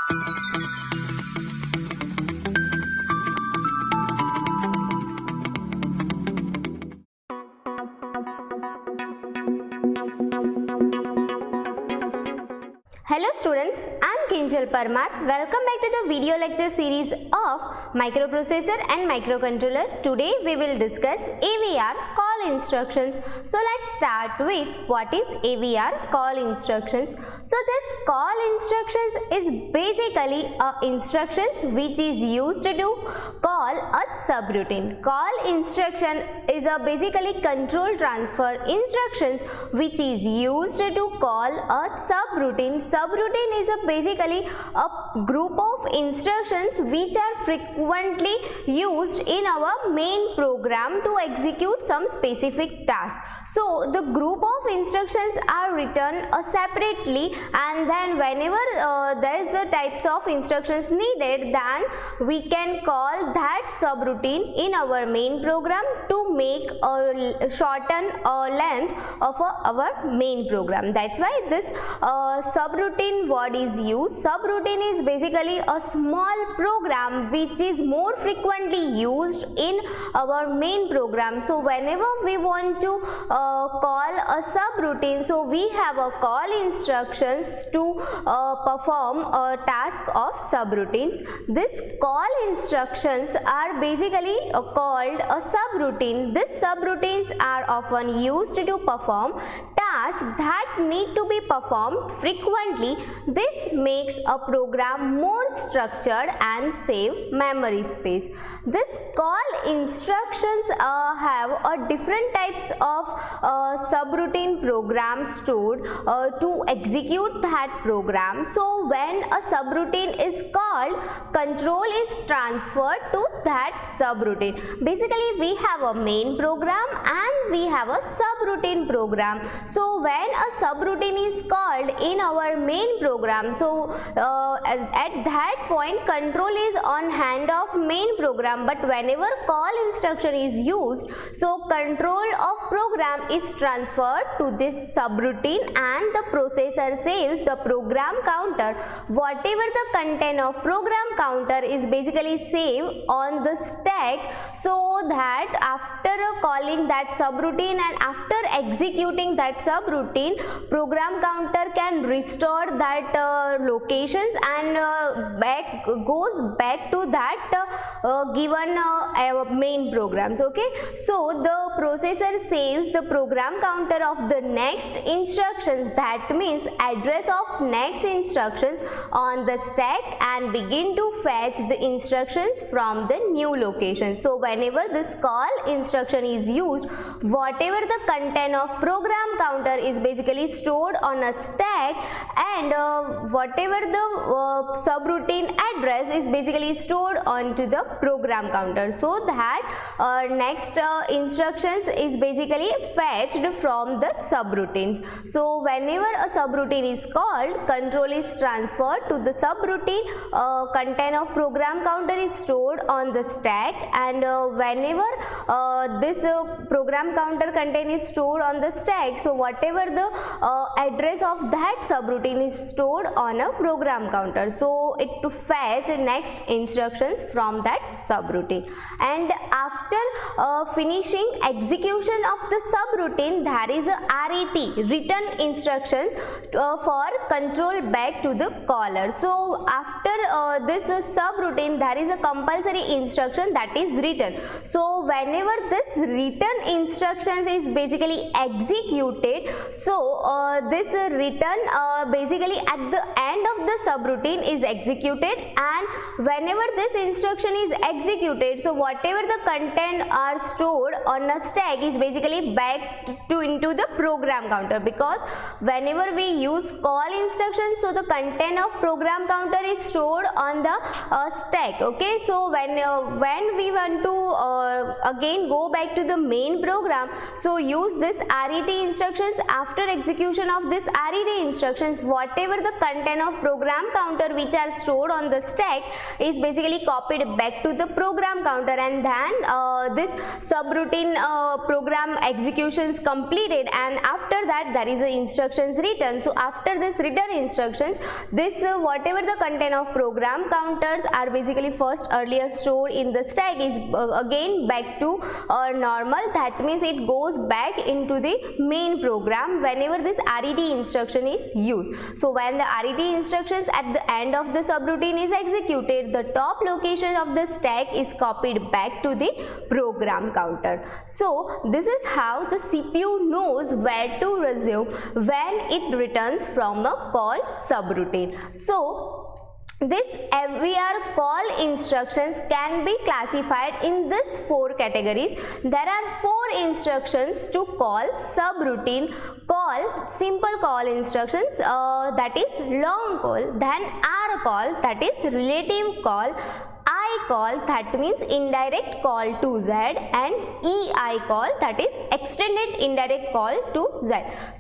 Hello students, I am Kinjal Parmar. Welcome back to the video lecture series of microprocessor and microcontroller. Today we will discuss AVR call instructions. So let's start with what is AVR call instructions. So this call instructions is basically instructions which is used to call a subroutine. Call instruction is a basically control transfer instructions which is used to call a subroutine. Subroutine is basically a group of instructions which are frequently used in our main program to execute some specific task. So the group of instructions are written separately, and then whenever there is the types of instructions needed, then we can call that subroutine in our main program to make or shorten length of our main program. That's why this subroutine word is used. Subroutine is basically a small program which is more frequently used in our main program. So whenever we want to call a subroutine, so we have a call instructions to perform a task of subroutines. This call instructions are basically called a subroutines. These subroutines are often used to perform tasks that need to be performed frequently. This makes a program more structured and save memory space. This call instructions have different types of subroutine programs stored to execute that program. So when a subroutine is called, control is transferred to that subroutine. Basically we have a main program and we have a subroutine program. So when a subroutine is called in our main program, so at that point control is on hand of main program, but whenever call instruction is used, so control of program is transferred to this subroutine and the processor saves the program counter. Whatever the content of program counter is basically saved on the stack, so that after calling that subroutine and after executing that subroutine, program counter can restore that locations and goes back to that given main programs. Okay, so the processor saves the program counter of the next instructions, that means address of next instructions on the stack, and begin to fetch the instructions from the new location. So whenever this call instruction is used, whatever the content of program counter is basically stored on a stack, and whatever the subroutine address is basically stored onto the program counter, so that next instructions is basically fetched from the subroutines. So whenever a subroutine is called, control is transferred to the subroutine, content of program counter is stored on the stack, and whenever this program counter content is stored on the stack, so whatever the address of that subroutine is stored on a program counter, so it to fetch next instructions from that subroutine. And after finishing execution of the subroutine, there is a RET, return instructions for control back to the caller. So after this subroutine, there is a compulsory instruction, that is return. So whenever this return instructions is basically executed, so this return basically at the end of the subroutine is executed, and whenever this instruction is executed, so whatever the content are stored on a stack is basically back to into the program counter, because whenever we use call instructions, so the content of program counter is stored on the stack. Okay, so when we want to again go back to the main program, so use this RET instructions. After execution of this RET instructions, whatever the content of program counter which are stored stored on the stack is basically copied back to the program counter, and then this subroutine program execution is completed, and after that there is a instructions written. So after this written instructions, this whatever the content of program counters are basically first earlier stored in the stack is again back to normal. That means it goes back into the main program whenever this RET instruction is used. So when the RET instructions at the end of the subroutine is executed, the top location of the stack is copied back to the program counter. So this is how the CPU knows where to resume when it returns from a call subroutine. So this AVR call instructions can be classified in these 4 categories. There are 4 instructions to call subroutine: call, simple call instructions, that is long call, then R call, that is relative call, I call, that means indirect call to Z, and EI call, that is extended indirect call to Z.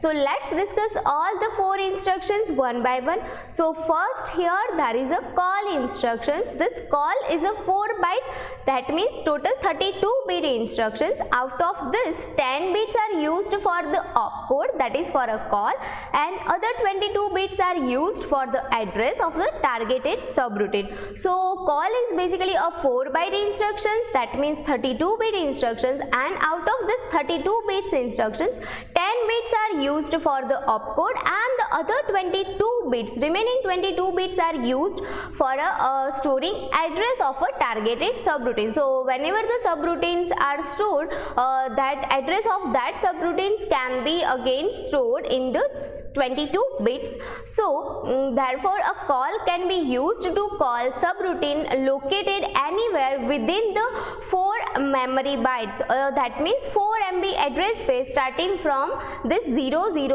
So let's discuss all the 4 instructions one by one. So first here there is a call instructions. This call is a 4-byte, that means total 32-bit instructions. Out of this, 10 bits are used for the opcode, that is for a call, and other 22 bits are used for the address of the targeted subroutine. So call is basically a 4-byte instructions, that means 32-bit instructions, and out of this 32 bits instructions, 10 bits are used for the opcode, and the other 22 bits, remaining 22 bits are used for storing address of a targeted subroutine. So whenever the subroutines are stored, that address of that subroutines can be again stored in the 22 bits. So therefore a call can be used to call subroutine located anywhere within the 4 memory bytes, that means 4 MB address space starting from this 00000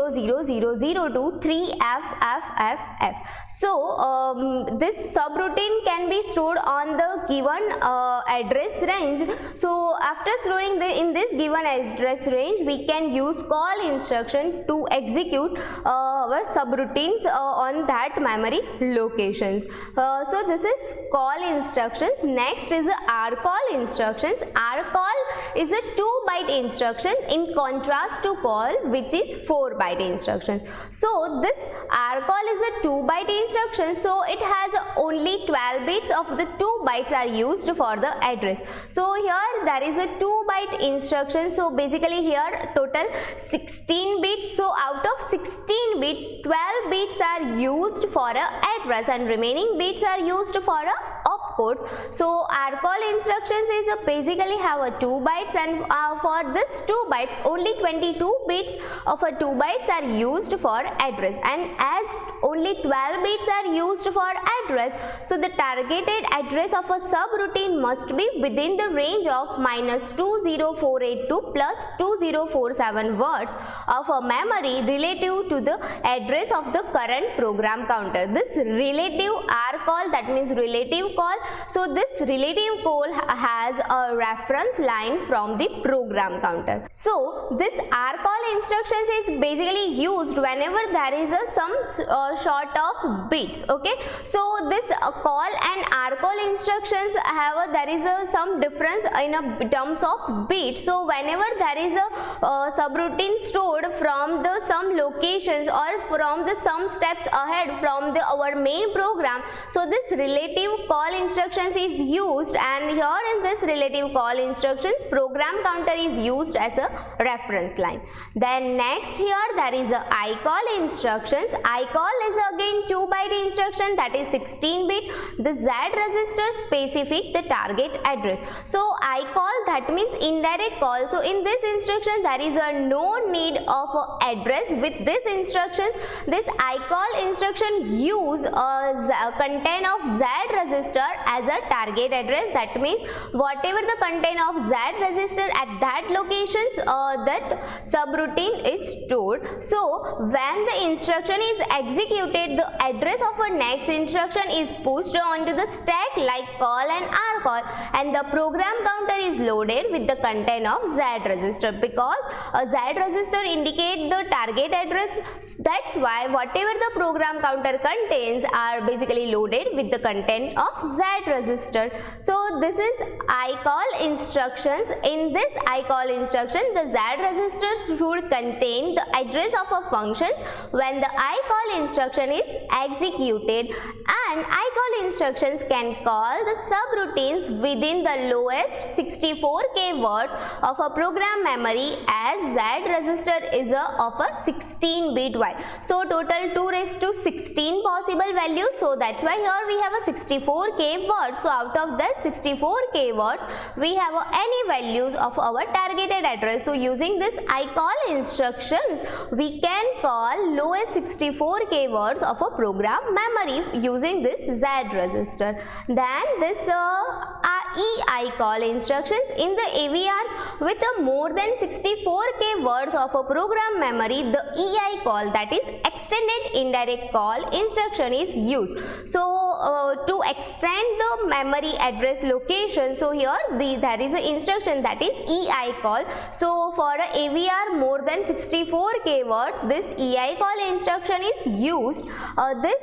to 3FFFF. So this subroutine can be stored on the given address range. So after storing in this given address range, we can use call instruction to execute our subroutines on that memory locations. So this is call instructions. Next is the rcall instructions. Rcall is a 2-byte instruction in contrast to call, which is 4-byte instruction. So this rcall is a 2-byte instruction, so it has only 12 bits of the 2 bytes are used for the address. So here there is a 2-byte instruction, so basically here total 16 bits. So out of 16 bits, 12 bits are used for a address and remaining bits are used for a opcodes. So rcall instructions is basically have a 2 bytes, and for this 2 bytes only 22 bits of a 2 bytes are used for address, and as only 12 bits are used for address, so the targeted address of a subroutine must be within the range of -20482 plus 2047 words of a memory relative to the address of the current program counter. This relative rcall, that means relative call, so this relative call has a reference line from the program counter. So this rcall instructions is basically used whenever there is some short of bits. Okay, so this call and rcall instructions have there is some difference in terms of bits. So whenever there is a subroutine stored from the some locations or from the some steps ahead from our main program, so this relative call instructions is used, and here in this relative call instructions program counter is used as a reference line. Then next here there is a icall instructions. Icall is again 2-byte instruction, that is 16 bit. The Z register specific the target address. So icall, that means indirect call. So in this instruction there is no need of address. With this instructions, this icall instruction use content of Z register as a target address. That means whatever the content of Z register at that locations, that subroutine is stored. So when the instruction is executed, the address of a next instruction instruction is pushed onto the stack like call and rcall, and the program counter is loaded with the content of Z register, because a Z register indicates the target address. That's why whatever the program counter contains are basically loaded with the content of Z register. So this is ICALL instructions. In this ICALL instruction, the Z register should contain the address of a function when the ICALL instruction is executed, and ICALL instructions can call the subroutines within the lowest 64K words of a program memory, as Z register is of a 16-bit wide. So total 2 raised to 16 possible values. So that's why here we have a 64K words. So out of the 64K words, we have any values of our targeted address. So using this ICALL instructions, we can call lowest 64K words of a program memory using this Z register. Then this EICALL instructions, in the AVRs with a more than 64K words of a program memory, the EICALL, that is extended indirect call instruction, is used. So to extend the memory address location, so here there is an instruction, that is EICALL. So for a AVR more than 64K words, this EICALL instruction is used. This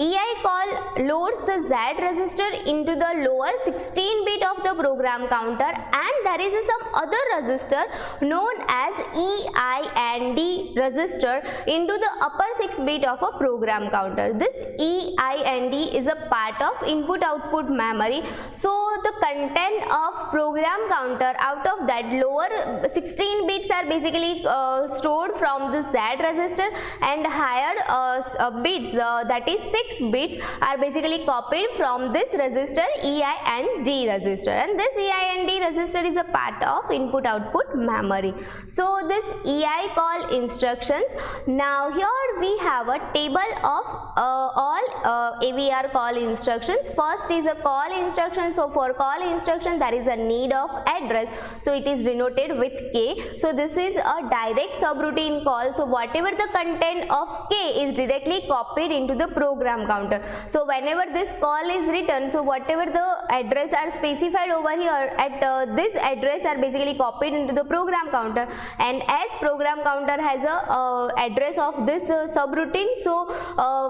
EICALL loads the Z register into the lower 16-bit of the program counter, and there is some other register known as EIND register into the upper 6-bit of a program counter. This EIND is a part of input output memory. So the content of program counter, out of that lower 16 bits are basically stored from the Z register, and higher bits, that is 6 bits, are basically copied from this register EIND register, and this EIND register is a part of input output memory. So this EICALL instructions. Now here we have a table of all AVR call instructions. First is a call instruction. So for call instruction, there is a need of address, so it is denoted with K. So this is a direct subroutine call. So whatever the content of K is directly copied into the program counter. So whenever this call is written, so whatever the address are specified over here at this address are basically copied into the program counter, and as program counter has a address of this subroutine, so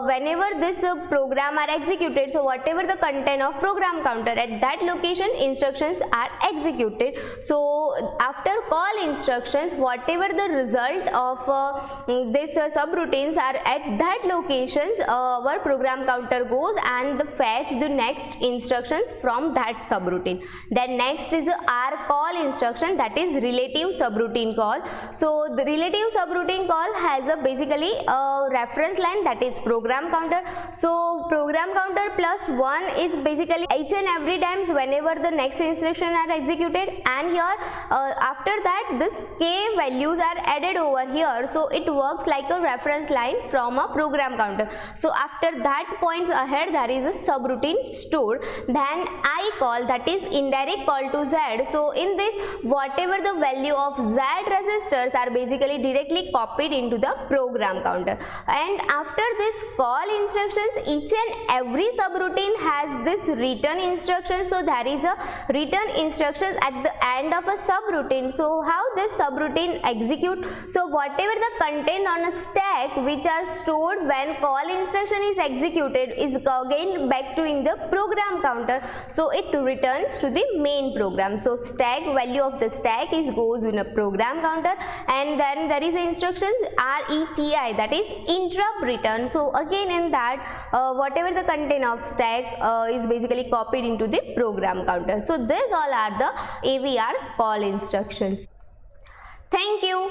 whenever this program are executed, so whatever the content of program counter at that location, instructions are executed. So after call instructions, whatever the result of this subroutines are at that locations, our program counter goes and fetch the next instructions from that subroutine. Then next is the rcall instruction, that is relative subroutine call. So the relative subroutine call has a basically a reference line, that is program counter. So program counter plus 1 is basically each and every times whenever the next instruction are executed, and here after that this K values are added over here, so it works like a reference line from a program counter. So after that points ahead, there is a subroutine stored. Then ICALL, that is indirect call to Z. So in this, whatever the value of Z registers are basically directly copied into the program counter. And after this call instructions, each and every subroutine has this return instruction. So there is a return instruction at the end of a subroutine. So how this subroutine execute? So whatever the content on a stack which are stored when call instruction is executed is again back to in the program counter. So it returns to the main program. So stack value of the stack is goes in a program counter, and then there is a instructions RETI, that is interrupt return. So again in that whatever the content of stack is basically copied into the program counter. So these all are the AVR call instructions. Thank you.